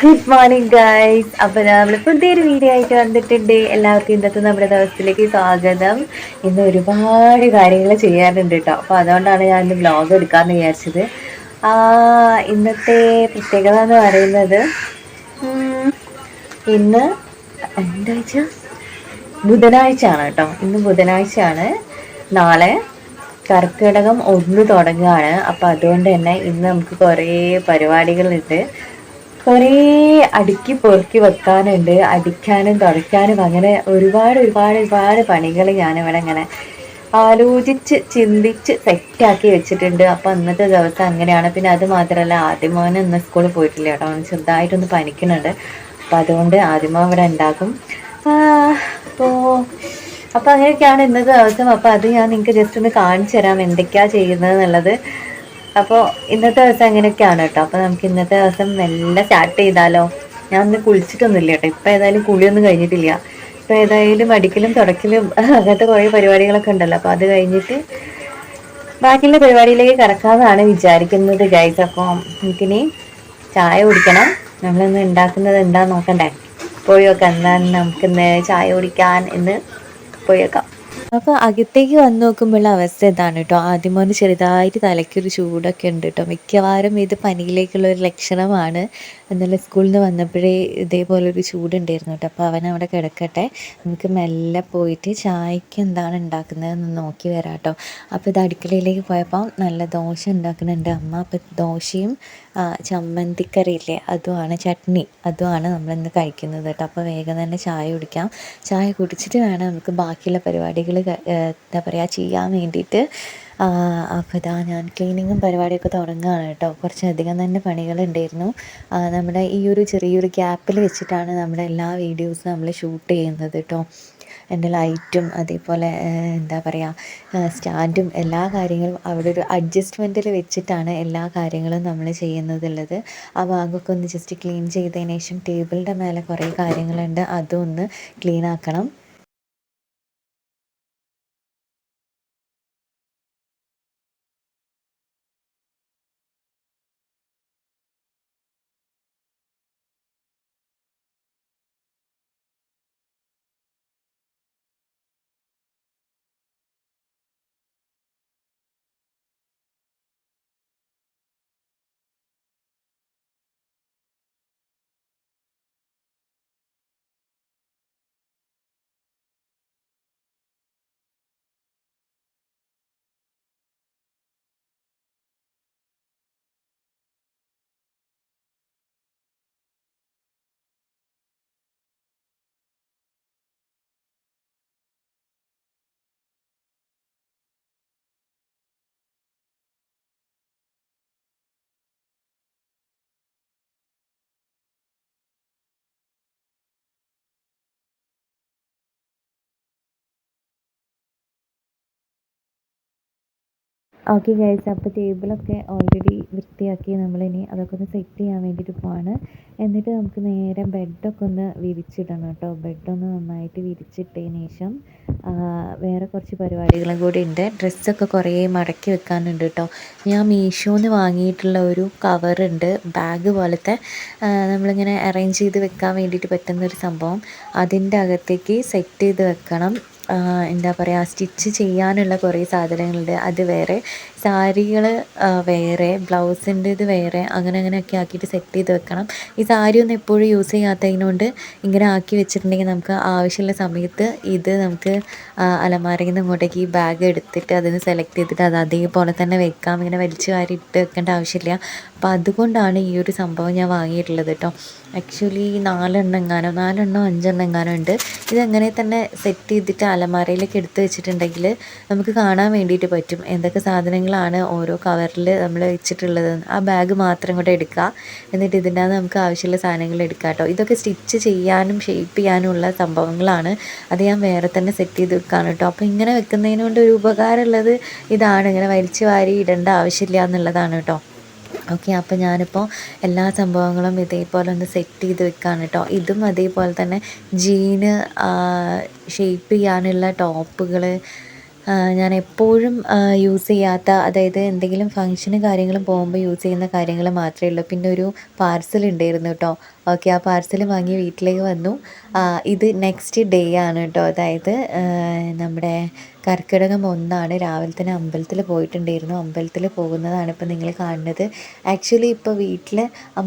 Good morning guys. അപ്പോൾ നമ്മൾ പുതിയൊരു വീഡിയോ ആയിട്ട് വന്നിട്ടുണ്ട്. എല്ലാവർക്കും ഇന്നത്തെ നമ്മുടെ ദിവസത്തിലേക്ക് സ്വാഗതം. ഇന്ന് ഒരുപാട് കാര്യങ്ങൾ ചെയ്യാനുണ്ട് കേട്ടോ. അപ്പോൾ അതുകൊണ്ടാണ് ഞാൻ ഇന്ന് വ്ലോഗ് എടുക്കാമെന്ന് വിചാരിച്ചത്. ഇന്നത്തെ പ്രത്യേകത എന്ന് പറയുന്നത് ഇന്ന് എന്താഴ്ച ബുധനാഴ്ച ആണ് കേട്ടോ. ഇന്ന് ബുധനാഴ്ചയാണ്. നാളെ കർക്കിടകം 1 തുടങ്ങുകയാണ്. അപ്പോൾ അതുകൊണ്ട് തന്നെ ഇന്ന് നമുക്ക് കുറേ പരിപാടികളുണ്ട്. കുറേ അടുക്കി പൊറുക്കി വെക്കാനുണ്ട്, അടിക്കാനും തുടയ്ക്കാനും, അങ്ങനെ ഒരുപാട് ഒരുപാട് ഒരുപാട് പണികൾ ഞാനിവിടെ ഇങ്ങനെ ആലോചിച്ച് ചിന്തിച്ച് സെറ്റാക്കി വെച്ചിട്ടുണ്ട്. അപ്പോൾ ഇന്നത്തെ ദിവസം അങ്ങനെയാണ്. പിന്നെ അത് മാത്രമല്ല, ആദ്യമോൻ ഇന്ന് സ്കൂളിൽ പോയിട്ടില്ല കേട്ടോ. അവൻ ചെറുതായിട്ടൊന്ന് പനിക്കുന്നുണ്ട്. അപ്പം അതുകൊണ്ട് ആദ്യമോ ഇവിടെ ഉണ്ടാക്കും. അപ്പോൾ അപ്പോൾ അങ്ങനെയൊക്കെയാണ് ഇന്നത്തെ ദിവസം. അപ്പോൾ അത് ഞാൻ നിങ്ങൾക്ക് ജസ്റ്റ് ഒന്ന് കാണിച്ചു തരാം എന്തൊക്കെയാണ് ചെയ്യുന്നത് എന്നുള്ളത്. അപ്പോൾ ഇന്നത്തെ ദിവസം അങ്ങനെയൊക്കെയാണ് കേട്ടോ. അപ്പോൾ നമുക്ക് ഇന്നത്തെ ദിവസം മെല്ലെ സ്റ്റാർട്ട് ചെയ്താലോ. ഞാൻ ഒന്ന് കുളിച്ചിട്ടൊന്നുമില്ല കേട്ടോ. ഇപ്പം ഏതായാലും കുളിയൊന്നും കഴിഞ്ഞിട്ടില്ല. ഇപ്പം ഏതായാലും അടിക്കലും തുടക്കലും അങ്ങനത്തെ കുറേ പരിപാടികളൊക്കെ ഉണ്ടല്ലോ. അപ്പോൾ അത് കഴിഞ്ഞിട്ട് ബാക്കിയുള്ള പരിപാടിയിലേക്ക് കിടക്കാമെന്നാണ് വിചാരിക്കുന്നത് ഗൈസ്. അപ്പോൾ നമുക്കിനി ചായ കുടിക്കണം. നമ്മളിന്ന് ഉണ്ടാക്കുന്നത് എന്താന്ന് നോക്കണ്ടേ. പോയി നോക്കാം എന്താണ് നമുക്കിന്ന് ചായ കുടിക്കാൻ എന്ന് പോയി വെക്കാം. അപ്പോൾ അകത്തേക്ക് വന്ന് നോക്കുമ്പോഴുള്ള അവസ്ഥ ഇതാണ് കേട്ടോ. ആദ്യം മോന് ചെറുതായിട്ട് തലയ്ക്കൊരു ചൂടൊക്കെ ഉണ്ട് കേട്ടോ. മിക്കവാറും ഇത് പനിയിലേക്കുള്ള ഒരു ലക്ഷണമാണ്. ഇന്നലെ സ്കൂളിൽ നിന്ന് വന്നപ്പോഴേ ഇതേപോലൊരു ചൂടുണ്ടായിരുന്നു കേട്ടോ. അപ്പോൾ അവൻ അവിടെ കിടക്കട്ടെ, നമുക്ക് മെല്ലെ പോയിട്ട് ചായക്ക് എന്താണ് ഉണ്ടാക്കുന്നതെന്ന് നോക്കി വരാം കേട്ടോ. അപ്പോൾ ഇത് അടുക്കളയിലേക്ക് പോയപ്പോൾ നല്ല ദോശ ഉണ്ടാക്കുന്നുണ്ട് അമ്മ. അപ്പോൾ ദോശയും ചമ്മന്തിക്കറിയില്ലേ, അതുമാണ് ചട്നി, അതുമാണ് നമ്മളിന്ന് കഴിക്കുന്നത് കേട്ടോ. അപ്പോൾ വേഗം തന്നെ ചായ കുടിക്കാം. ചായ കുടിച്ചിട്ട് വേണം നമുക്ക് ബാക്കിയുള്ള പരിപാടികൾ എന്താ പറയുക ചെയ്യാൻ വേണ്ടിയിട്ട്. അപ്പോൾ ഇതാ ഞാൻ ക്ലീനിങ്ങും പരിപാടിയൊക്കെ തുടങ്ങുകയാണ് കേട്ടോ. കുറച്ചധികം തന്നെ പണികളുണ്ടായിരുന്നു. നമ്മുടെ ഈ ഒരു ചെറിയൊരു ഗ്യാപ്പിൽ വെച്ചിട്ടാണ് നമ്മുടെ എല്ലാ വീഡിയോസും നമ്മൾ ഷൂട്ട് ചെയ്യുന്നത് കേട്ടോ. എൻ്റെ ലൈറ്റും അതേപോലെ എന്താ പറയുക സ്റ്റാൻഡും എല്ലാ കാര്യങ്ങളും അവിടെ ഒരു അഡ്ജസ്റ്റ്മെൻറ്റിൽ വെച്ചിട്ടാണ് എല്ലാ കാര്യങ്ങളും നമ്മൾ ചെയ്യുന്നതുള്ളത്. ആ ഭാഗമൊക്കെ ഒന്ന് ജസ്റ്റ് ക്ലീൻ ചെയ്തതിന് ശേഷം ടേബിളിൻ്റെ മേലെ കുറേ കാര്യങ്ങളുണ്ട്, അതും ഒന്ന് ക്ലീൻ ആക്കണം. ഓക്കെ ഗൈസ്, അപ്പോൾ ടേബിളൊക്കെ ഓൾറെഡി വൃത്തിയാക്കി നമ്മളിനി അതൊക്കെ ഒന്ന് സെറ്റ് ചെയ്യാൻ വേണ്ടിയിട്ട് പോവാണ്. എന്നിട്ട് നമുക്ക് നേരെ ബെഡൊക്കെ ഒന്ന് വിരിച്ചിടണം കേട്ടോ. ബെഡൊന്ന് നന്നായിട്ട് വിരിച്ചിട്ടതിന് ശേഷം വേറെ കുറച്ച് പരിപാടികളും കൂടി ഉണ്ട്. ഡ്രസ്സൊക്കെ കുറേ മടക്കി വെക്കാനുണ്ട് കേട്ടോ. ഞാൻ മീഷോന്ന് വാങ്ങിയിട്ടുള്ള ഒരു കവറുണ്ട്, ബാഗ് പോലത്തെ, നമ്മളിങ്ങനെ അറേഞ്ച് ചെയ്ത് വെക്കാൻ വേണ്ടിയിട്ട് പറ്റുന്നൊരു സംഭവം. അതിൻ്റെ അകത്തേക്ക് സെറ്റ് ചെയ്ത് വെക്കണം. എന്താ പറയുക, സ്റ്റിച്ച് ചെയ്യാനുള്ള കുറേ സാധനങ്ങളുണ്ട്, അത് വേറെ, സാരികൾ വേറെ, ബ്ലൗസിൻ്റേത് വേറെ, അങ്ങനെയൊക്കെ ആക്കിയിട്ട് സെറ്റ് ചെയ്ത് വെക്കണം. ഈ സാരി ഒന്നും എപ്പോഴും യൂസ് ചെയ്യാത്തതിനോണ്ട് ഇങ്ങനെ ആക്കി വെച്ചിട്ടുണ്ടെങ്കിൽ നമുക്ക് ആവശ്യമുള്ള സമയത്ത് ഇത് നമുക്ക് അലമാരയിൽ നിന്ന് ഇങ്ങോട്ടേക്ക് ഈ ബാഗ് എടുത്തിട്ട് അതിന് സെലക്ട് ചെയ്തിട്ട് അത് അതേപോലെ തന്നെ വെക്കാം. ഇങ്ങനെ വലിച്ചു വാരി ഇട്ട് വെക്കേണ്ട ആവശ്യമില്ല. അപ്പോൾ അതുകൊണ്ടാണ് ഈ ഒരു സംഭവം ഞാൻ വാങ്ങിയിട്ടുള്ളത് കേട്ടോ. ആക്ച്വലി 4 എണ്ണോ 5 എണ്ണോ ഉണ്ട്. ഇതെങ്ങനെ തന്നെ സെറ്റ് ചെയ്തിട്ട് അലമാരയിലേക്ക് എടുത്ത് വെച്ചിട്ടുണ്ടെങ്കിൽ നമുക്ക് കാണാൻ വേണ്ടിയിട്ട് പറ്റും എന്തൊക്കെ സാധനങ്ങളാണ് ഓരോ കവറിൽ നമ്മൾ വെച്ചിട്ടുള്ളത്. ആ ബാഗ് മാത്രം കൂടെ എടുക്കുക, എന്നിട്ട് ഇതിൻ്റെ അകത്ത് നമുക്ക് ആവശ്യമുള്ള സാധനങ്ങൾ എടുക്കാം കേട്ടോ. ഇതൊക്കെ സ്റ്റിച്ച് ചെയ്യാനും ഷേപ്പ് ചെയ്യാനുമുള്ള സംഭവങ്ങളാണ്. അത് ഞാൻ വേറെ തന്നെ സെറ്റ് ചെയ്ത് വെക്കുകയാണ് കേട്ടോ. അപ്പോൾ ഇങ്ങനെ വെക്കുന്നതിനുകൊണ്ട് ഒരു ഉപകാരമുള്ളത് ഇതാണ്, ഇങ്ങനെ വലിച്ചു വാരി ഇടേണ്ട ആവശ്യമില്ല എന്നുള്ളതാണ് കേട്ടോ. ഓക്കെ, അപ്പോൾ ഞാനിപ്പോൾ എല്ലാ സംഭവങ്ങളും ഇതേപോലെ ഒന്ന് സെറ്റ് ചെയ്ത് വെക്കുകയാണ് കേട്ടോ. ഇതും അതേപോലെ തന്നെ ജീന് ഷേപ്പ് ചെയ്യാനുള്ള ടോപ്പുകൾ, ഞാൻ എപ്പോഴും യൂസ് ചെയ്യാത്ത, അതായത് എന്തെങ്കിലും ഫംഗ്ഷന് കാര്യങ്ങളും പോകുമ്പോൾ യൂസ് ചെയ്യുന്ന കാര്യങ്ങൾ മാത്രമേ ഉള്ളൂ. പിന്നെ ഒരു പാർസൽ ഉണ്ടായിരുന്നു കേട്ടോ. ഓക്കെ, ആ പാർസൽ വാങ്ങി വീട്ടിലേക്ക് വന്നു. ഇത് നെക്സ്റ്റ് ഡേ ആണ് കേട്ടോ. അതായത് നമ്മുടെ കർക്കിടകം 1 രാവിലെ തന്നെ അമ്പലത്തിൽ പോയിട്ടുണ്ടായിരുന്നു. അമ്പലത്തിൽ പോകുന്നതാണ് ഇപ്പോൾ നിങ്ങൾ കാണുന്നത്. ആക്ച്വലി ഇപ്പോൾ വീട്ടിൽ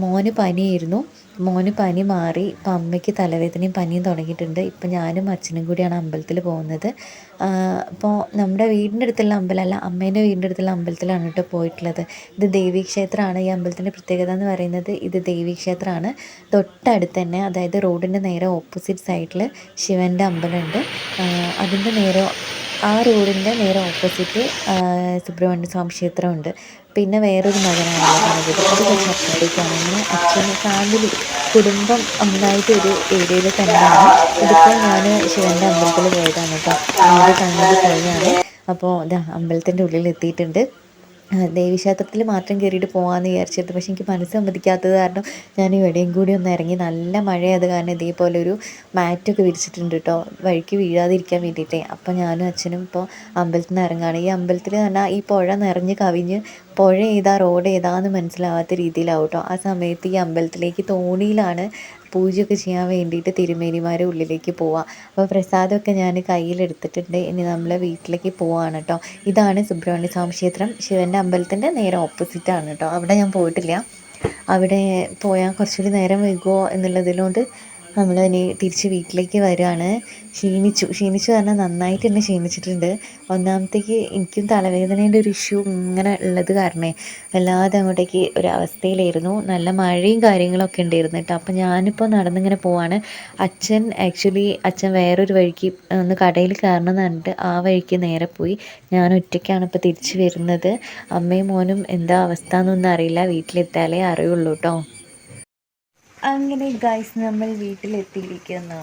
മോന് പനിയായിരുന്നു. മോന് പനി മാറി. ഇപ്പം അമ്മയ്ക്ക് തലവേദനയും പനിയും തുടങ്ങിയിട്ടുണ്ട്. ഇപ്പം ഞാനും അച്ഛനും കൂടിയാണ് അമ്പലത്തിൽ പോകുന്നത്. അപ്പോൾ നമ്മുടെ വീടിൻ്റെ അടുത്തുള്ള അമ്പലമല്ല, അമ്മേൻ്റെ വീടിൻ്റെ അടുത്തുള്ള അമ്പലത്തിലാണ് കേട്ടോ പോയിട്ടുള്ളത്. ഇത് ദേവീക്ഷേത്രമാണ്. ഈ അമ്പലത്തിൻ്റെ പ്രത്യേകത എന്ന് പറയുന്നത് ഇത് ദേവീക്ഷേത്രമാണ്. തൊട്ടടുത്ത് തന്നെ, അതായത് റോഡിൻ്റെ നേരെ ഓപ്പോസിറ്റ് സൈഡിൽ ശിവൻ്റെ അമ്പലമുണ്ട്. അതിൻ്റെ നേരെ ആ റോഡിൻ്റെ നേരെ ഓപ്പോസിറ്റ് സുബ്രഹ്മണ്യ സ്വാമി ക്ഷേത്രമുണ്ട്. പിന്നെ വേറൊരു മകനാണല്ലോ കാണുന്നത്, അത് കുറച്ച് അപ്പുറത്തേക്കാണ്. അങ്ങനെ അച്ഛന് ഫാമിലി കുടുംബം ഒന്നായിട്ട് ഒരു ഏരിയയിൽ തന്നെയാണ്. ഇതിപ്പോൾ ഞാൻ ശിവൻ്റെ അമ്പലത്തിൽ പോയതാണ് കേട്ടോ. ആദ്യ കണ്ണൂർ പോയാണ്. അപ്പോൾ ഇതാ അമ്പലത്തിൻ്റെ ഉള്ളിൽ എത്തിയിട്ടുണ്ട്. ദേവീക്ഷേത്രത്തിൽ മാത്രം കയറിയിട്ട് പോകാമെന്ന് വിചാരിച്ചിട്ട്, പക്ഷേ എനിക്ക് മനസ്സ് സമ്മതിക്കാത്തത് കാരണം ഞാൻ ഇവിടെയും കൂടി ഒന്ന് ഇറങ്ങി. നല്ല മഴയത് കാരണം ഇതേപോലെ ഒരു മാറ്റൊക്കെ വിരിച്ചിട്ടുണ്ട് കേട്ടോ, വഴിക്ക് വീഴാതിരിക്കാൻ വേണ്ടിയിട്ടേ. അപ്പോൾ ഞാനും അച്ഛനും ഇപ്പോൾ അമ്പലത്തിൽ നിന്ന് ഇറങ്ങുകയാണ്. ഈ അമ്പലത്തിൽ പറഞ്ഞാൽ ഈ പുഴ നിറഞ്ഞ് കവിഞ്ഞ് പുഴ ഏതാ റോഡ് ഏതാന്ന് മനസ്സിലാവാത്ത രീതിയിലാവും കേട്ടോ. ആ സമയത്ത് ഈ അമ്പലത്തിലേക്ക് തോണിയിലാണ് പൂജയൊക്കെ ചെയ്യാൻ വേണ്ടിയിട്ട് തിരുമേനിമാർ ഉള്ളിലേക്ക് പോവുക. അപ്പോൾ പ്രസാദമൊക്കെ ഞാൻ കയ്യിലെടുത്തിട്ടുണ്ട്. ഇനി നമ്മൾ വീട്ടിലേക്ക് പോവുകയാണ് കേട്ടോ. ഇതാണ് സുബ്രഹ്മണ്യ സ്വാമി ക്ഷേത്രം. ശിവൻ്റെ അമ്പലത്തിൻ്റെ നേരെ ഓപ്പോസിറ്റാണ് കേട്ടോ. അവിടെ ഞാൻ പോയിട്ടില്ല. അവിടെ പോയാൽ കുറച്ചുകൂടി നേരം വൈകുമോ എന്നുള്ളതിനോട് നമ്മൾ ഇനി തിരിച്ച് വീട്ടിലേക്ക് വരികയാണ്. ക്ഷീണിച്ചു പറഞ്ഞാൽ നന്നായിട്ട് തന്നെ ക്ഷീണിച്ചിട്ടുണ്ട്. ഒന്നാമത്തേക്ക് എനിക്കും തലവേദനേൻ്റെ ഒരു ഇഷ്യൂ ഇങ്ങനെ ഉള്ളത് കാരണമേ വല്ലാതെ അങ്ങോട്ടേക്ക് ഒരവസ്ഥയിലായിരുന്നു. നല്ല മഴയും കാര്യങ്ങളൊക്കെ ഉണ്ടായിരുന്നു കേട്ടോ. അപ്പോൾ ഞാനിപ്പോൾ നടന്നിങ്ങനെ പോവാണ്. അച്ഛൻ വേറൊരു വഴിക്ക് ഒന്ന് കടയിൽ കയറണം എന്ന് പറഞ്ഞിട്ട് ആ വഴിക്ക് നേരെ പോയി. ഞാൻ ഒറ്റയ്ക്കാണ് ഇപ്പോൾ തിരിച്ച് വരുന്നത്. അമ്മയും മോനും എന്താ അവസ്ഥ എന്നൊന്നും അറിയില്ല, വീട്ടിലെത്തിയാലേ അറിയുള്ളൂ കേട്ടോ. അങ്ങനെ ഗൈസ് നമ്മൾ വീട്ടിലെത്തിയിരിക്കുന്നു.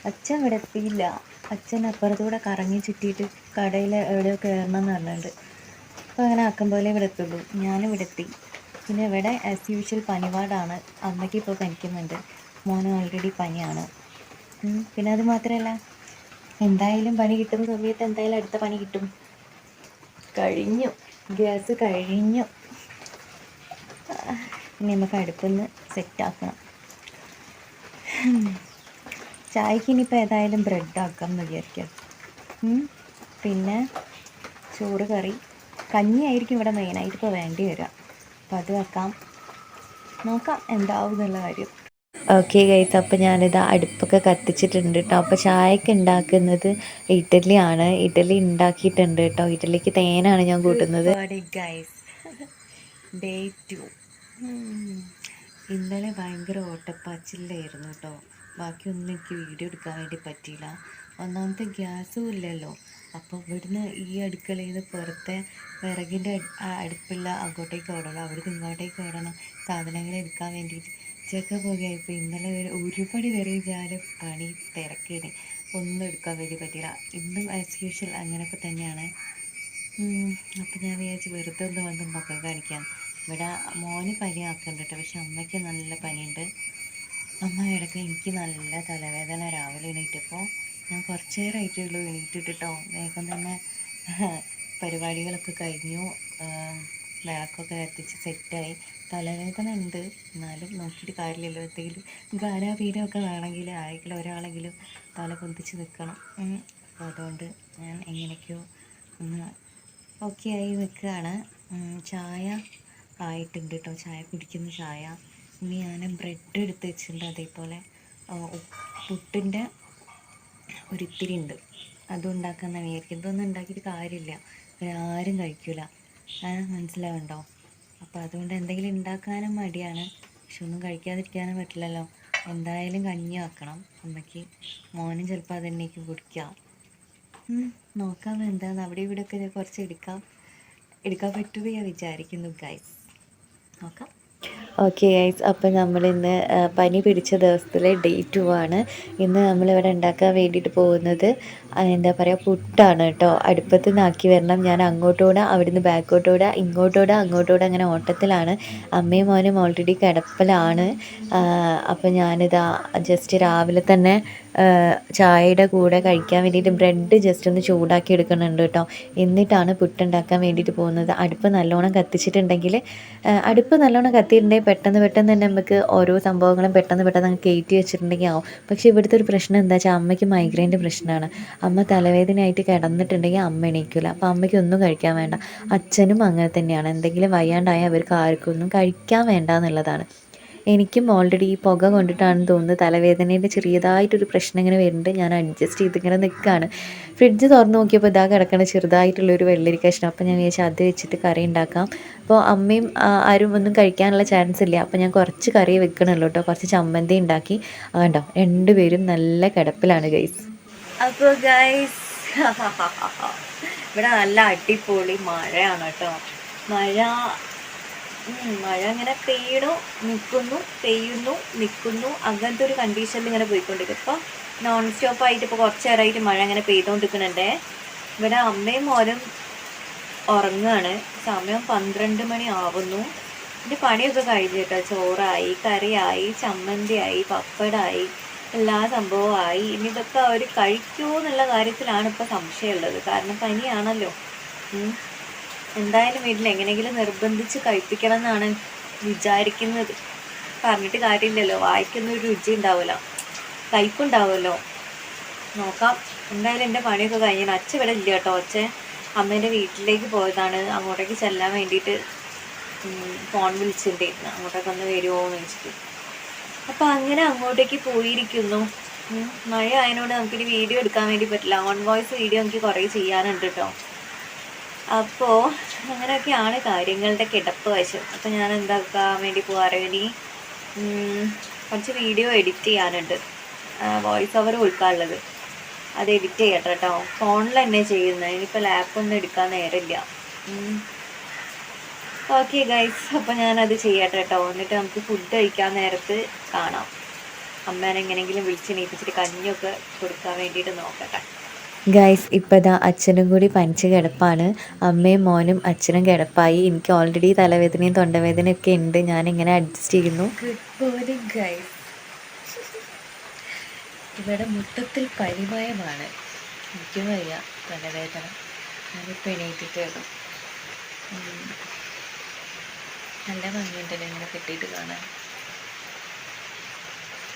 അച്ഛൻ ഇവിടെ എത്തിയില്ല. അച്ഛൻ അപ്പുറത്തൂടെ കറങ്ങി ചുറ്റിയിട്ട് കടയിൽ എവിടെയോ കയറണം എന്ന് പറഞ്ഞിട്ടുണ്ട്. അപ്പോൾ അങ്ങനെ ആക്കും പോലെ ഇവിടെ എത്തുള്ളൂ. ഞാനിവിടെ എത്തി. പിന്നെ ഇവിടെ ആസ് യൂഷ്വൽ പനിവാടാണ്. അമ്മയ്ക്ക് ഇപ്പോൾ പനിക്കുന്നുണ്ട്, മോന് ഓൾറെഡി പനിയാണ്. പിന്നെ അത് മാത്രമല്ല, എന്തായാലും പണി കിട്ടുന്ന സമയത്ത് എന്തായാലും അടുത്ത പണി കിട്ടും. കഴിഞ്ഞു, ഗ്യാസ് കഴിഞ്ഞു. ഇനി നമുക്ക് അടുപ്പൊന്ന് സെറ്റാക്കണം. ചായക്ക് ഇനിയിപ്പോൾ ഏതായാലും ബ്രെഡ് ആക്കാം എന്ന് വിചാരിക്കാം. പിന്നെ ചോറ് കറി കഞ്ഞി ആയിരിക്കും ഇവിടെ മെയിനായിട്ട് ഇപ്പോൾ വേണ്ടി വരിക. അപ്പോൾ അത് വെക്കാം, നോക്കാം എന്താവും എന്നുള്ള കാര്യം. ഓക്കെ ഗൈസ്, അപ്പോൾ ഞാനിത് അടുപ്പൊക്കെ കത്തിച്ചിട്ടുണ്ട് കേട്ടോ. അപ്പോൾ ചായയൊക്കെ ഉണ്ടാക്കുന്നത് ഇഡ്ഡലിയാണ്. ഇഡ്ഡലി ഉണ്ടാക്കിയിട്ടുണ്ട് കേട്ടോ. ഇഡ്ഡലിക്ക് തേനാണ് ഞാൻ കൂട്ടുന്നത്. Guys, day 2. ഇന്നലെ ഭയങ്കര ഓട്ടപ്പാച്ചിലായിരുന്നു കേട്ടോ. ബാക്കിയൊന്നും എനിക്ക് വീഡിയോ എടുക്കാൻ വേണ്ടി പറ്റിയില്ല. ഒന്നാമത്തെ ഗ്യാസും ഇല്ലല്ലോ. അപ്പോൾ ഇവിടുന്ന് ഈ അടുക്കളയിൽ നിന്ന് പുറത്തെ വിറകിൻ്റെ അടുപ്പുള്ള അങ്ങോട്ടേക്ക് ഓടണം, അവിടുന്ന് ഇങ്ങോട്ടേക്ക് ഓടണം, സാധനങ്ങൾ എടുക്കാൻ വേണ്ടിയിട്ട് ചെക്ക പോകുകയായിപ്പോൾ. ഇന്നലെ ഒരുപടി വരെ ഞാൻ പണി തിരക്കേനെ, ഒന്നും എടുക്കാൻ വേണ്ടി പറ്റിയില്ല. ഇന്നും ആസ് യൂഷ്വൽ അങ്ങനെയൊക്കെ തന്നെയാണ്. അപ്പോൾ ഞാൻ വിചാരിച്ച് വെറുതെ ഒന്ന് വന്ന് മുഖം കാണിക്കാം. ഇവിടെ മോന് പനി ആക്കുന്നുണ്ട് കേട്ടോ, പക്ഷെ അമ്മയ്ക്ക് നല്ല പനിയുണ്ട്. അമ്മ ഇടയ്ക്ക് എനിക്ക് നല്ല തലവേദന. രാവിലെ എണീറ്റപ്പോൾ ഞാൻ കുറച്ച് നേരമായിട്ടേ ഉള്ളൂ എണീറ്റിട്ടോ. വേഗം തന്നെ പരിപാടികളൊക്കെ കഴിഞ്ഞു, വിളക്കൊക്കെ കത്തിച്ച് സെറ്റായി. തലവേദന ഉണ്ട്, എന്നാലും നോക്കിയിട്ട് കാര്യമില്ലല്ലോ. എന്തെങ്കിലും ഗാനാപീനമൊക്കെ വേണമെങ്കിൽ ആരെങ്കിലും ഒരാളെങ്കിലും തല പൊന്തിച്ച് നിൽക്കണം. അപ്പോൾ അതുകൊണ്ട് ഞാൻ എങ്ങനെയൊക്കെയോ ഒന്ന് ഓക്കെ ആയി നിൽക്കുകയാണ്. ചായ ആയിട്ടുണ്ട് കേട്ടോ, ചായ കുടിക്കുന്ന ചായ. ഇനി ഞാൻ ബ്രെഡ് എടുത്ത് വെച്ചിട്ടുണ്ട്. അതേപോലെ പുട്ടിൻ്റെ ഒരിത്തിരി ഉണ്ട്, അതും ഉണ്ടാക്കാമെന്നാണ് വിചാരിക്കുന്നത്. ഇതൊന്നും ഉണ്ടാക്കിയിട്ട് കാര്യമില്ല, ആരും കഴിക്കില്ല, മനസ്സിലാവുണ്ടോ? അപ്പോൾ അതുകൊണ്ട് എന്തെങ്കിലും ഉണ്ടാക്കാനും മടിയാണ്. പക്ഷെ ഒന്നും കഴിക്കാതിരിക്കാനും പറ്റില്ലല്ലോ. എന്തായാലും കഞ്ഞി വെക്കണം അമ്മയ്ക്ക്. മോനും ചിലപ്പോൾ അതെന്നേക്ക് കുടിക്കാം. നോക്കാം എന്താണെന്ന്. അവിടെ ഇവിടെയൊക്കെ കുറച്ച് എടുക്കാൻ പറ്റുമെന്ന് ഞാൻ വിചാരിക്കുന്നു ഗൈസ്. നോക്കാം. ഓക്കെ ഗൈസ്, അപ്പം നമ്മളിന്ന് പനി പിടിച്ച ദിവസത്തിലെ ഡേ 2 ആണ്. ഇന്ന് നമ്മളിവിടെ ഉണ്ടാക്കാൻ വേണ്ടിയിട്ട് പോകുന്നത് എന്താ പറയുക, പുട്ടാണ് കേട്ടോ. അടുപ്പത്ത് നിന്നാക്കി വരണം. ഞാൻ അങ്ങോട്ടൂടെ, അവിടുന്ന് ബാക്കോട്ടൂടെ, ഇങ്ങോട്ടൂടെ, അങ്ങോട്ടൂടെ അങ്ങനെ ഓട്ടത്തിലാണ്. അമ്മയും മോനും ഓൾറെഡി കിടപ്പിലാണ്. അപ്പം ഞാനിതാ ജസ്റ്റ് രാവിലെ തന്നെ ചായയുടെ കൂടെ കഴിക്കാൻ വേണ്ടിയിട്ട് ബ്രെഡ് ജസ്റ്റ് ഒന്ന് ചൂടാക്കി എടുക്കുന്നുണ്ട് കേട്ടോ. എന്നിട്ടാണ് പുട്ടുണ്ടാക്കാൻ വേണ്ടിയിട്ട് പോകുന്നത്. അടുപ്പ് നല്ലോണം കത്തിച്ചിട്ടുണ്ടെങ്കിൽ പെട്ടെന്ന് പെട്ടെന്ന് തന്നെ നമുക്ക് ഓരോ സംഭവങ്ങളും പെട്ടെന്ന് പെട്ടെന്ന് അങ്ങ് കയറ്റി വെച്ചിട്ടുണ്ടെങ്കിൽ ആവും. പക്ഷേ ഇവിടുത്തെ ഒരു പ്രശ്നം എന്താ വെച്ചാൽ അമ്മയ്ക്ക് മൈഗ്രെയിൻ്റെ പ്രശ്നമാണ്. അമ്മ തലവേദനയായിട്ട് കിടന്നിട്ടുണ്ടെങ്കിൽ അമ്മ എണീക്കില്ല. അപ്പോൾ അമ്മയ്ക്ക് ഒന്നും കഴിക്കാൻ വേണ്ട. അച്ഛനും അങ്ങനെ തന്നെയാണ്. എന്തെങ്കിലും വയ്യാണ്ടായാൽ അവർക്ക് ആർക്കും ഒന്നും കഴിക്കാൻ വേണ്ട എന്നുള്ളതാണ്. എനിക്കും ഓൾറെഡി ഈ പുക കൊണ്ടിട്ടാണെന്ന് തോന്നുന്നു തലവേദനേൻ്റെ ചെറിയതായിട്ടൊരു പ്രശ്നം ഇങ്ങനെ വരുന്നുണ്ട്. ഞാൻ അഡ്ജസ്റ്റ് ചെയ്തിങ്ങനെ നിൽക്കുകയാണ്. ഫ്രിഡ്ജ് തുറന്ന് നോക്കിയപ്പോൾ ഇതാ കിടക്കണ ചെറുതായിട്ടുള്ളൊരു വെള്ളരി കഷ്ണം. അപ്പോൾ ഞാൻ വിചാരിച്ചു അത് വെച്ചിട്ട് കറി ഉണ്ടാക്കാം. അപ്പോൾ അമ്മയും ആരും ഒന്നും കഴിക്കാനുള്ള ചാൻസ് ഇല്ല. അപ്പോൾ ഞാൻ കുറച്ച് കറി വെക്കണുള്ളൂ കേട്ടോ. കുറച്ച് ചമ്മന്തി ഉണ്ടാക്കി. കണ്ടോ, രണ്ടുപേരും നല്ല കിടപ്പിലാണ് ഗൈസ്. അപ്പോൾ ഗൈസ് ഇവിടെ നല്ല അടിപൊളി മഴയാണ് കേട്ടോ. മഴ ഇങ്ങനെ പെയ്യണു നിൽക്കുന്നു, പെയ്യുന്നു നിൽക്കുന്നു, അങ്ങനത്തെ ഒരു കണ്ടീഷനിൽ ഇങ്ങനെ പോയിക്കൊണ്ടിരിക്കും. ഇപ്പോൾ നോൺ സ്റ്റോപ്പായിട്ട് ഇപ്പോൾ കുറച്ച് നേരമായിട്ട് മഴ ഇങ്ങനെ പെയ്തുകൊണ്ടിരിക്കുന്നുണ്ട്. ഇവിടെ അമ്മയും മോനും ഉറങ്ങുകയാണ്. സമയം 12 മണി ആവുന്നു. എൻ്റെ പണിയൊക്കെ കഴിഞ്ഞു കേട്ടോ. ചോറായി, കറിയായി, ചമ്മന്തിയായി, പപ്പടമായി, എല്ലാ സംഭവമായി. ഇനി ഇതൊക്കെ അവർ കഴിക്കുമോ എന്നുള്ള കാര്യത്തിലാണ് ഇപ്പോൾ സംശയമുള്ളത്. കാരണം പനിയാണല്ലോ. എന്തായാലും വീട്ടിൽ എങ്ങനെയെങ്കിലും നിർബന്ധിച്ച് കഴിപ്പിക്കണം എന്നാണ് വിചാരിക്കുന്നത്. പറഞ്ഞിട്ട് കാര്യമില്ലല്ലോ, വായിക്കൊന്നും ഒരു രുചി ഉണ്ടാവില്ല, കയ്പുണ്ടാവുമല്ലോ. നോക്കാം. എന്തായാലും എൻ്റെ പണിയൊക്കെ കഴിഞ്ഞാൽ അച്ഛൻ ഇവിടെ ഇല്ല കേട്ടോ. അച്ഛൻ അമ്മേൻ്റെ വീട്ടിലേക്ക് പോയതാണ്. അങ്ങോട്ടേക്ക് ചെല്ലാൻ വേണ്ടിയിട്ട് ഫോൺ വിളിച്ചിട്ടുണ്ടായിരുന്നു, അങ്ങോട്ടേക്ക് ഒന്ന് വരുമോ എന്ന് വെച്ചിട്ട്. അപ്പം അങ്ങനെ അങ്ങോട്ടേക്ക് പോയിരിക്കുന്നു. മഴ ആയതുകൊണ്ട് നമുക്കിനി വീഡിയോ എടുക്കാൻ വേണ്ടി പറ്റില്ല. ഓൺ വോയിസ് വീഡിയോ എനിക്ക് കുറേ ചെയ്യാനുണ്ട് കേട്ടോ. അപ്പോൾ അങ്ങനെയൊക്കെയാണ് കാര്യങ്ങളുടെ കിടപ്പ് വശം. അപ്പോൾ ഞാൻ എന്താക്കാൻ വേണ്ടി പോകാറ്, ഇനി കുറച്ച് വീഡിയോ എഡിറ്റ് ചെയ്യാനുണ്ട്. വോയിസ് ഓവർ കൊടുക്കാനുള്ളത്, അത് എഡിറ്റ് ചെയ്യട്ടെ കേട്ടോ. ഫോണിൽ തന്നെ ചെയ്യുന്നത്. ഇനിയിപ്പോൾ ലാപ്പൊന്നും എടുക്കാൻ നേരമില്ല. ഓക്കെ ഗൈസ്, അപ്പോൾ ഞാനത് ചെയ്യട്ടെ കേട്ടോ. എന്നിട്ട് നമുക്ക് ഫുഡ് കഴിക്കാൻ നേരത്ത് കാണാം. അമ്മേനെ എങ്ങനെയെങ്കിലും വിളിച്ചെണീപ്പിച്ചിട്ട് കഞ്ഞിയൊക്കെ കൊടുക്കാൻ വേണ്ടിയിട്ട് നോക്കട്ടെ. ഗൈസ്, ഇപ്പോൾ ഇതാ അച്ഛനും കൂടി പനിച്ച് കിടപ്പാണ്. അമ്മയും മോനും അച്ഛനും കിടപ്പായി. എനിക്ക് ഓൾറെഡി തലവേദനയും തൊണ്ടവേദനയൊക്കെ ഉണ്ട്. ഞാനിങ്ങനെ അഡ്ജസ്റ്റ് ചെയ്യുന്നു. Good morning guys. ഇവിടെ മൊത്തത്തിൽ പരിമയമാണ്. എനിക്കും വയ്യ, തലവേദന. ഞാനിപ്പോൾ എണീറ്റിട്ടേ ഉള്ളൂ. നല്ല ഭംഗിയുണ്ടല്ലോ ഇങ്ങനെ കെട്ടിയിട്ട് കാണാൻ.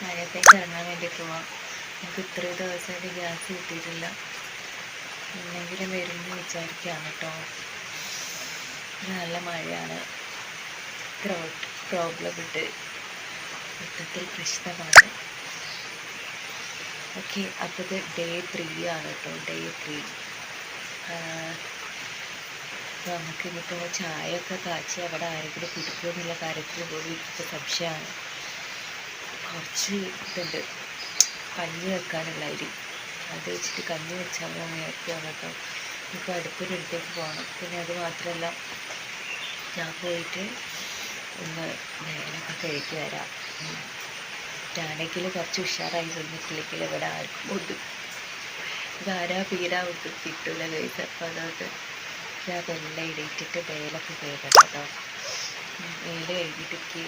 മഴയത്തേക്ക് ഇറങ്ങാൻ വേണ്ടി പോവാം. നമുക്ക് ഇത്രയും ദിവസമായിട്ട് ഗ്യാസ് കിട്ടിയിട്ടില്ല. എന്തെങ്കിലും വരുമെന്ന് വിചാരിക്കുകയാണ് കേട്ടോ. നല്ല മഴയാണ്. പ്രോബ്ലം ഉണ്ട്, മൊത്തത്തിൽ പ്രശ്നമാണ്. ഓക്കെ, അപ്പോൾ ഇത് ഡേ 3 ആണ് കേട്ടോ. ഡേ 3. അപ്പോൾ നമുക്ക് ഇനിയിപ്പോൾ ചായയൊക്കെ കാച്ചി അവിടെ ആരെങ്കിലും കുടിക്കുമോ എന്നുള്ള കാര്യത്തിൽ പോലും ഇപ്പോൾ സംശയമാണ്. കുറച്ച് ഇതുണ്ട്, കഞ്ഞി വെക്കാനുള്ള അരി, അത് വെച്ചിട്ട് കഞ്ഞി വെച്ചാൽ വിചാരിക്കുകയാണ് കേട്ടോ. ഇപ്പോൾ അടുപ്പിനടുത്തേക്ക് പോകണം. പിന്നെ അത് മാത്രമല്ല, ഞാൻ പോയിട്ട് ഒന്ന് നേരൊക്കെ കഴിച്ച് വരാം. ഞാനെങ്കിൽ കുറച്ച് ഉഷാറായി കഴിഞ്ഞിട്ടില്ലെങ്കിൽ ഇവിടെ ആർക്കും ഒന്നും ഇതാരാ പീരാ വിട്ട് കിട്ടില്ല കഴിച്ച്. അപ്പോൾ അതുകൊണ്ട് ഞാൻ അതെല്ലാം ഇടയിട്ടിട്ട് മേലൊക്കെ കയറണം കേട്ടോ. മേലെ കഴിഞ്ഞിട്ടേക്ക്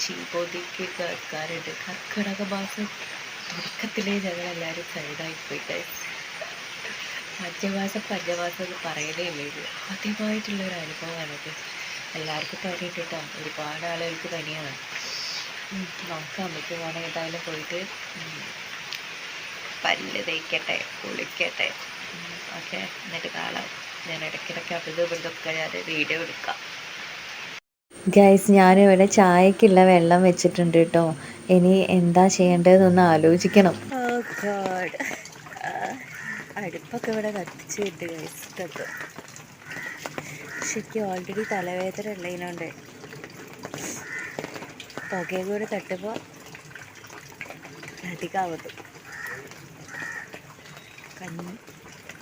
ചീപോതിക്ക് കേൾക്കാറുണ്ട്. കർക്കിടക മാസം തുടക്കത്തിലേ ഞങ്ങളെല്ലാവരും സൈഡായിപ്പോയി കഴിച്ച്. പഞ്ചമാസം എന്ന് പറയലേ ഇല്ല. ഇത് ആദ്യമായിട്ടുള്ളൊരു അനുഭവമാണത്. എല്ലാവർക്കും പനിയുണ്ട് കേട്ടോ. ഒരുപാട് ആളുകൾക്ക് പനിയാണ്. നോക്കാം, നമുക്ക് വേണം ഏതായാലും പോയിട്ട് പല്ല് തേക്കട്ടെ, കുളിക്കട്ടെ. ഓക്കെ, എന്നിട്ട് കാണാം. ഞാൻ ഇടയ്ക്കിടയ്ക്ക് ഇവിടുന്നൊക്കെ ഞാൻ വീഡിയോ എടുക്കാം. ഗൈസ്, ഞാനിവിടെ ചായക്കുള്ള വെള്ളം വെച്ചിട്ടുണ്ട് കേട്ടോ. ഇനി എന്താ ചെയ്യേണ്ടതെന്നൊന്ന് ആലോചിക്കണം. അടുപ്പൊക്കെ ഇവിടെ കത്തിച്ചിട്ട് ഗൈസ്. ഇതൊക്കെ ശരിക്കും ഓൾറെഡി തലവേദന ഉള്ളതിനോണ്ട് പുകയും കൂടെ തട്ടുമ്പോൾ അധികമാവത്. കഞ്ഞി,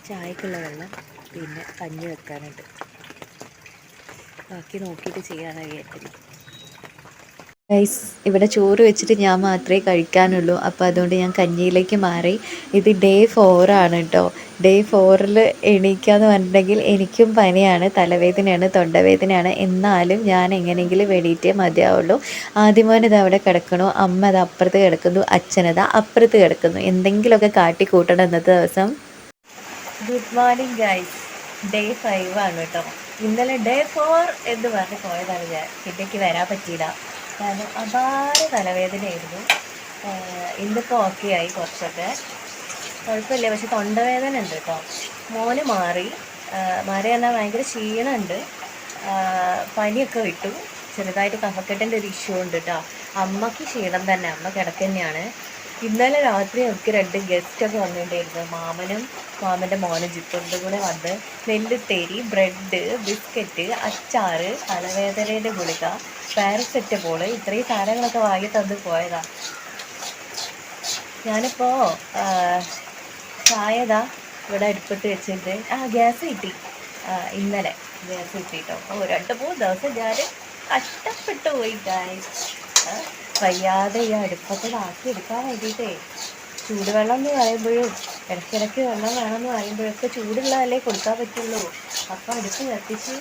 ചായക്കുള്ള വെള്ളം, പിന്നെ കഞ്ഞി വെക്കാനുണ്ട്. ബാക്കി നോക്കിയിട്ട് ചെയ്യാനാണ് വിചാരിച്ചത്. ഗൈസ്, ഇവിടെ ചോറ് വെച്ചിട്ട് ഞാൻ മാത്രമേ കഴിക്കാനുള്ളൂ. അപ്പോൾ അതുകൊണ്ട് ഞാൻ കഞ്ഞിയിലേക്ക് മാറി. ഇത് ഡേ 4 ആണ് കേട്ടോ. ഡേ 4 എണീക്കാന്ന് പറഞ്ഞിട്ടുണ്ടെങ്കിൽ എനിക്കും പനിയാണ്, തലവേദനയാണ്, തൊണ്ടവേദനയാണ്. എന്നാലും ഞാൻ എങ്ങനെയെങ്കിലും എണീറ്റേ മതിയാവുള്ളൂ. ആദ്യമോൻ ഇത് അവിടെ കിടക്കണു, അമ്മ അത് അപ്പുറത്ത് കിടക്കുന്നു, അച്ഛനത് അപ്പുറത്ത് കിടക്കുന്നു. എന്തെങ്കിലുമൊക്കെ കാട്ടി കൂട്ടണം ഇന്നത്തെ ദിവസം. Good morning guys. ഡേ 5 ആണ് കേട്ടോ. ഇന്നലെ ഡേ 4 എന്ന് പറഞ്ഞ് പോയതാണ് ഞാൻ. പിന്നേക്ക് വരാൻ പറ്റിയില്ല, കാരണം അപാര തലവേദനയായിരുന്നു. ഇന്നിപ്പോൾ ഓക്കെ ആയി, കുറച്ചൊക്കെ കുഴപ്പമില്ല. പക്ഷെ തൊണ്ടവേദന ഉണ്ട് കേട്ടോ. മോന് മാറി എന്നാൽ ഭയങ്കര ക്ഷീണമുണ്ട്. പനിയൊക്കെ വിട്ടു. ചെറുതായിട്ട് കഫക്കെട്ടിൻ്റെ ഒരു ഇഷ്യൂ ഉണ്ട് കേട്ടോ. അമ്മയ്ക്ക് ക്ഷീണം തന്നെ, അമ്മ കിടക്കന്നെയാണ്. ഇന്നലെ രാത്രി നമുക്ക് 2 ഗസ്റ്റൊക്കെ വന്നിട്ടുണ്ടായിരുന്നു. മാമൻ്റെ മോനും ജിത്തുണ്ട് കൂടെ വന്ന് നെല്ലുത്തേരി, ബ്രെഡ്, ബിസ്ക്കറ്റ്, അച്ചാറ്, തലവേദനയുടെ ഗുളിക, പാരസെറ്റമോള്, ഇത്രയും സാധനങ്ങളൊക്കെ വാങ്ങി തന്ന് പോയതാ. ഞാനിപ്പോൾ ചായതാ ഇവിടെ അടുപ്പത്ത് വെച്ചിട്ട് ഗ്യാസ് കിട്ടി. ഇന്നലെ ഗ്യാസ് കിട്ടിയിട്ടോ. 2-3 ദിവസം ഞാൻ കഷ്ടപ്പെട്ടു പോയി ഗായ്സ്. വയ്യാതെ ഈ അടുപ്പത്തിലാക്കി എടുക്കാൻ വേണ്ടിയിട്ടേ. ചൂടുവെള്ളം എന്ന് പറയുമ്പോഴും ഇടയ്ക്കിടയ്ക്ക് വെള്ളം വേണമെന്ന് പറയുമ്പോഴൊക്കെ ചൂടുള്ളതല്ലേ കൊടുക്കാൻ പറ്റുള്ളൂ. അപ്പം അടുപ്പ് കത്തിച്ച്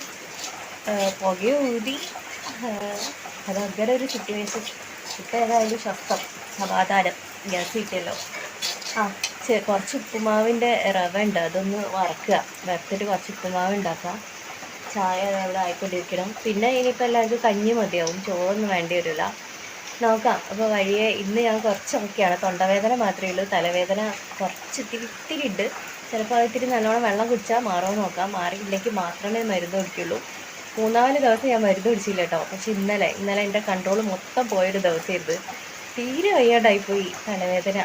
പുകയൂതി, അതങ്ങനെ ഒരു സിറ്റുവേഷൻ. ഇപ്പം ഏതായാലും സ്വസ്ഥം, സമാധാനം, ഗ്യാസ് കിട്ടിയല്ലോ. കുറച്ച് ഉപ്പുമാവിൻ്റെ റവ ഉണ്ട്, അതൊന്ന് വറുത്തിട്ട് കുറച്ച് ഉപ്പുമാവ് ഉണ്ടാക്കാം. ചായ അവിടെ ആയിക്കൊണ്ടിരിക്കണം. പിന്നെ ഇനിയിപ്പോൾ എല്ലാവർക്കും കഞ്ഞി മതിയാവും, ചോറൊന്നും വേണ്ടി വരില്ല. നോക്കാം. അപ്പോൾ വഴിയെ ഇന്ന് ഞാൻ കുറച്ച് ഓക്കെയാണ്. തൊണ്ടവേദന മാത്രമേ ഉള്ളൂ, തലവേദന കുറച്ച് ഇത്തിരി ഉണ്ട്. ചിലപ്പോൾ ഇത്തിരി നല്ലോണം വെള്ളം കുടിച്ചാൽ മാറുമോ നോക്കാം. മാറിയില്ലെങ്കിൽ മാത്രമേ മരുന്ന് കുടിക്കുള്ളൂ. 3-4 ദിവസം ഞാൻ മരുന്ന് കുടിച്ചില്ല കേട്ടോ. പക്ഷെ ഇന്നലെ എൻ്റെ കൺട്രോൾ മൊത്തം പോയൊരു ദിവസമായിരുന്നു. തീരെ വയ്യാണ്ടായിപ്പോയി തലവേദന.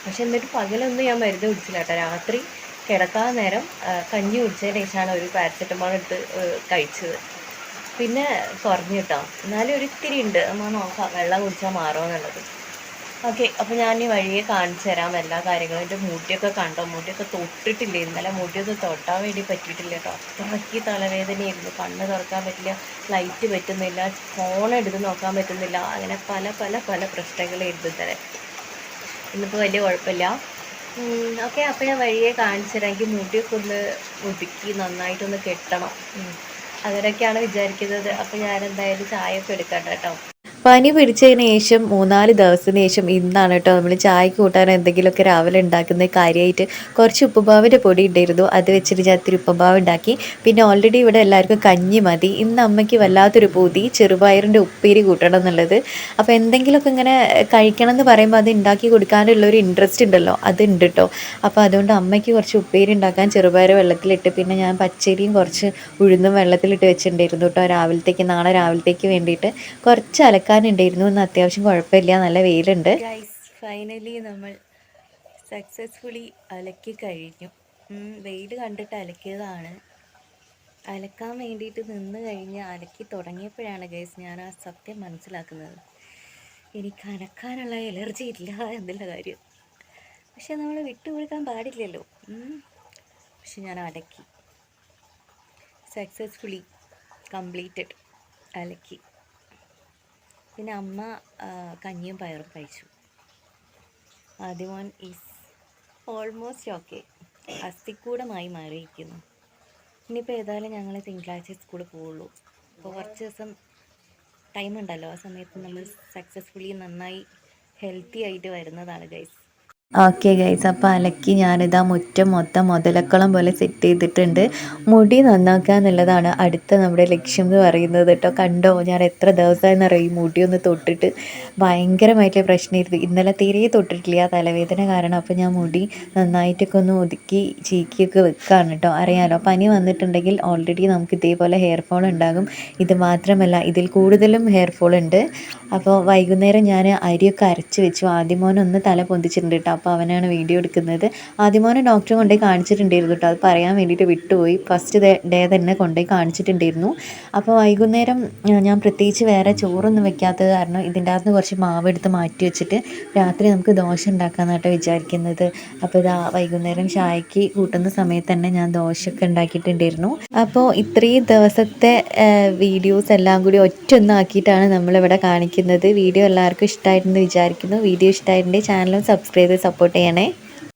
പക്ഷെ എന്നിട്ട് പകലൊന്നും ഞാൻ മരുന്ന് കുടിച്ചില്ല കേട്ടോ. രാത്രി കിടക്കാൻ നേരം കഞ്ഞി കുടിച്ചതിന് ശേഷമാണ് ഒരു പാരസെറ്റമോൾ എടുത്ത് കഴിച്ചത്. പിന്നെ കുറഞ്ഞു കേട്ടോ. എന്നാലും ഒരിത്തിരി ഉണ്ട്. നമ്മൾ നോക്കാം വെള്ളം കുടിച്ചാൽ മാറുമോ എന്നുള്ളത്. ഓക്കെ, അപ്പോൾ ഞാൻ ഈ വഴിയെ കാണിച്ചു തരാം എല്ലാ കാര്യങ്ങളും. എൻ്റെ മുടിയൊക്കെ കണ്ടോ? മുടിയൊക്കെ തൊട്ടിട്ടില്ല. ഇന്നലെ മുടിയൊന്നും തൊട്ടാൻ വേണ്ടി പറ്റിയിട്ടില്ല കേട്ടോ. അത്രയ്ക്ക് തലവേദനയായിരുന്നു. കണ്ണ് തുറക്കാൻ പറ്റില്ല, ലൈറ്റ് പറ്റുന്നില്ല, ഫോൺ എടുത്ത് നോക്കാൻ പറ്റുന്നില്ല. അങ്ങനെ പല പല പല പ്രശ്നങ്ങളായിരുന്നു ഇന്നലെ. ഇന്നിപ്പോൾ വലിയ കുഴപ്പമില്ല. ഓക്കെ, അപ്പോൾ ഞാൻ വഴിയെ കാണിച്ചു തരാം. എനിക്ക് മുടിയൊക്കെ ഒന്ന് ഒതുക്കി നന്നായിട്ടൊന്ന് കെട്ടണം. അങ്ങനെയൊക്കെയാണ് വിചാരിക്കുന്നത്. അപ്പോൾ ഞാൻ എന്തായാലും ചായയൊക്കെ എടുക്കാം കേട്ടോ. പനി പിടിച്ചതിന് ശേഷം 3-4 ദിവസത്തിന് ശേഷം ഇന്നാണ് കേട്ടോ നമ്മൾ ചായക്ക് കൂട്ടാൻ എന്തെങ്കിലുമൊക്കെ രാവിലെ ഉണ്ടാക്കുന്ന. കാര്യമായിട്ട് കുറച്ച് ഉപ്പുമാവിൻ്റെ പൊടി ഉണ്ടായിരുന്നു, അത് വെച്ചിട്ട് ഞാൻ ഇത്തിരി ഉപ്പുമാവ് ഉണ്ടാക്കി. പിന്നെ ഓൾറെഡി ഇവിടെ എല്ലാവർക്കും കഞ്ഞി മതി. ഇന്ന് അമ്മയ്ക്ക് വല്ലാത്തൊരു പൂതി ചെറുപയറിൻ്റെ ഉപ്പേരി കൂട്ടണം എന്നുള്ളത്. അപ്പോൾ എന്തെങ്കിലുമൊക്കെ ഇങ്ങനെ കഴിക്കണം എന്ന് പറയുമ്പോൾ അത് ഉണ്ടാക്കി കൊടുക്കാനുള്ളൊരു ഇൻട്രസ്റ്റ് ഉണ്ടല്ലോ, അതുണ്ട് കേട്ടോ. അപ്പോൾ അതുകൊണ്ട് അമ്മയ്ക്ക് കുറച്ച് ഉപ്പേരി ഉണ്ടാക്കാൻ ചെറുപയർ വെള്ളത്തിലിട്ട്, പിന്നെ ഞാൻ പച്ചരിയും കുറച്ച് ഉഴുന്നും വെള്ളത്തിലിട്ട് വെച്ചിട്ടുണ്ടായിരുന്നു കേട്ടോ രാവിലത്തേക്ക്, നാളെ രാവിലത്തേക്ക് വേണ്ടിയിട്ട്. കുറച്ച് അലക്കാനുണ്ടായിരുന്നു. ഇന്ന് അത്യാവശ്യം കുഴപ്പമില്ല, നല്ല വെയിലുണ്ട്. ഫൈനലി നമ്മൾ സക്സസ്ഫുള്ളി അലക്കി കഴിഞ്ഞു. വെയിൽ കണ്ടിട്ട് അലക്കിയതാണ്. അലക്കാൻ വേണ്ടിയിട്ട് നിന്ന് കഴിഞ്ഞ് അലക്കി തുടങ്ങിയപ്പോഴാണ് ഗൈസ് ഞാൻ ആ സത്യം മനസ്സിലാക്കുന്നത്. എനിക്ക് അലക്കാനുള്ള എലർജി ഇല്ല എന്നുള്ള കാര്യം. പക്ഷെ നമ്മൾ വിട്ടുകൊടുക്കാൻ പാടില്ലല്ലോ. പക്ഷെ ഞാൻ അലക്കി, സക്സസ്ഫുള്ളി കംപ്ലീറ്റഡ്, അലക്കി. പിന്നെ അമ്മ കഞ്ഞിയും പയറും കഴിച്ചു. ആദ്യമോൻ ഈസ് ഓൾമോസ്റ്റ് ഓക്കെ, അസ്ഥിക്കൂടമായി മാറിയിരിക്കുന്നു. ഇനിയിപ്പോൾ ഏതായാലും ഞങ്ങൾ തിങ്കളാഴ്ച സ്കൂളിൽ പോവുള്ളൂ. അപ്പോൾ കുറച്ച് ദിവസം ടൈം ഉണ്ടല്ലോ, ആ സമയത്ത് നമ്മൾ സക്സസ്ഫുള്ളി നന്നായി ഹെൽത്തി ആയിട്ട് വരുന്നതാണ് ഗൈസ്. ഓക്കെ ഗൈസ്, അപ്പോൾ അലക്കി ഞാനിതാ മുറ്റം മൊത്തം മുതലക്കുളം പോലെ സെറ്റ് ചെയ്തിട്ടുണ്ട്. മുടി നന്നാക്കുക എന്നുള്ളതാണ് അടുത്ത നമ്മുടെ ലക്ഷ്യം എന്ന് പറയുന്നത് കേട്ടോ. കണ്ടോ, ഞാൻ എത്ര ദിവസമായെന്ന് അറിയാം ഈ മുടിയൊന്ന് തൊട്ടിട്ട്. ഭയങ്കരമായിട്ടുള്ള പ്രശ്നമായിരുന്നു. ഇന്നലെ തീരെ തൊട്ടിട്ടില്ല തലവേദന കാരണം. അപ്പോൾ ഞാൻ മുടി നന്നായിട്ടൊക്കെ ഒന്ന് ഒതുക്കി ചീക്കിയൊക്കെ വെക്കുകയാണ് കേട്ടോ. അറിയാമല്ലോ, പനി വന്നിട്ടുണ്ടെങ്കിൽ ഓൾറെഡി നമുക്ക് ഇതേപോലെ ഹെയർ ഫോൾ ഉണ്ടാകും. ഇത് മാത്രമല്ല, ഇതിൽ കൂടുതലും ഹെയർ ഫോൾ ഉണ്ട്. അപ്പോൾ വൈകുന്നേരം ഞാൻ അരിയൊക്കെ അരച്ച് വെച്ചു. ആദ്യമോനൊന്ന് തല പൊന്തിച്ചിട്ടുണ്ട് കേട്ടോ. അപ്പോൾ അവനാണ് വീഡിയോ എടുക്കുന്നത്. ആദ്യമോനെ ഡോക്ടറെ കൊണ്ടുപോയി കാണിച്ചിട്ടുണ്ടായിരുന്നു കേട്ടോ, അത് പറയാൻ വേണ്ടിയിട്ട് വിട്ടുപോയി. ഫസ്റ്റ് ഡേ തന്നെ കൊണ്ടുപോയി കാണിച്ചിട്ടുണ്ടായിരുന്നു. അപ്പോൾ വൈകുന്നേരം ഞാൻ പ്രത്യേകിച്ച് വേറെ ചോറൊന്നും വെക്കാത്തത് കാരണം ഇതിൻ്റെ അകത്ത് കുറച്ച് മാവ് എടുത്ത് മാറ്റി വെച്ചിട്ട് രാത്രി നമുക്ക് ദോശ ഉണ്ടാക്കാമെന്നാട്ടോ വിചാരിക്കുന്നത്. അപ്പോൾ ഇതാ വൈകുന്നേരം ചായക്ക് കൂട്ടുന്ന സമയത്ത് തന്നെ ഞാൻ ദോശയൊക്കെ ഉണ്ടാക്കിയിട്ടുണ്ടായിരുന്നു. അപ്പോൾ ഇത്രയും ദിവസത്തെ വീഡിയോസ് എല്ലാം കൂടി ഒറ്റൊന്നാക്കിയിട്ടാണ് നമ്മളിവിടെ കാണിക്കുന്നത്. വീഡിയോ എല്ലാവർക്കും ഇഷ്ടമായിട്ടെന്ന് വിചാരിക്കുന്നു. വീഡിയോ ഇഷ്ടമായിട്ടുണ്ടെങ്കിൽ ചാനലും സബ്സ്ക്രൈബ് ചെയ്ത് സപ്പോർട്ട് ചെയ്യണേ.